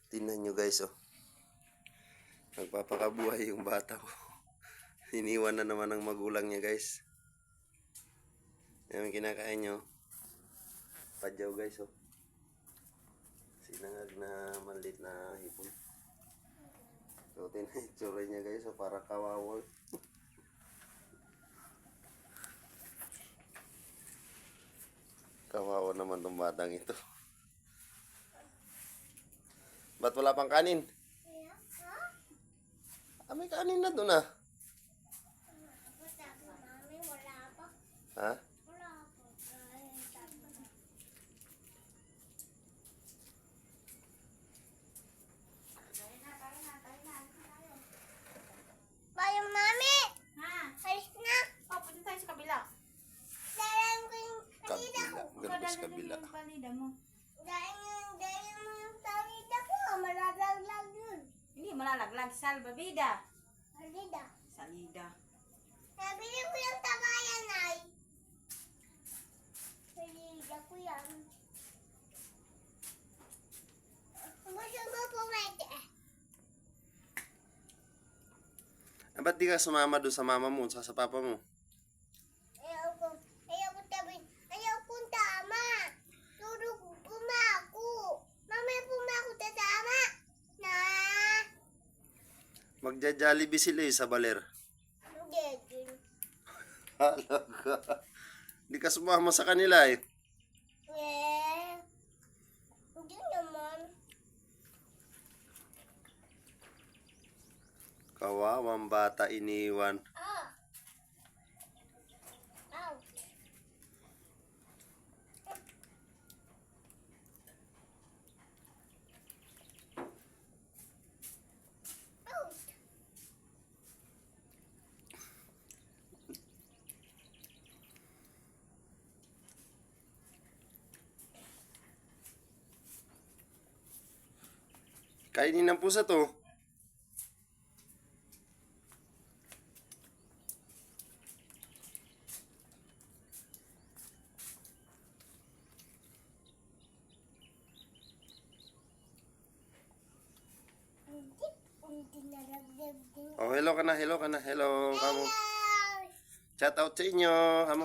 Tingnan nyo guys, oh. Nagpapakabuhay yung bata ko. Iniwan na naman ng magulang niya guys. Yan kinakain nyo. Padyaw guys, oh. Sinangag na maliit na hipon. So, tinitsura niya guys, oh. Para kawawa. Kawawa naman tong batang ito. Ba't wala pang kanin? Ah, may kanin na doon ah. Ha? Bayang mami! Ha? Alis na! Oh, punta tayo sa kabila. Dalan ko yung talida ko. Ganda sa kabila. Yung palida mo. Dalan mo yung talida ko. Malalaglag yun. Hindi malalaglag. Salbabida. Talida. Salida. Nabili ko yung tabayan ay. Talida ko yan. Gusto mo pumete eh. Ah, ba't di ka sumama doon sa mama mo, sa papa mo? Ayaw kong tama. Turog pumako. Mamaya pumako tatama. Na. Magja-Jollibee sila eh, sa baler. Hindi. Halaga. Di ka sumama sa kanila eh. Hindi naman. Kawawang bata iniwan. Ah. Ow. Ow. Kainin ng pusa to. Hindi nalagdag din. Oh, hello ka na, hello ka na, hello. Kamo. Hello. Shout out sa inyo. Kamo.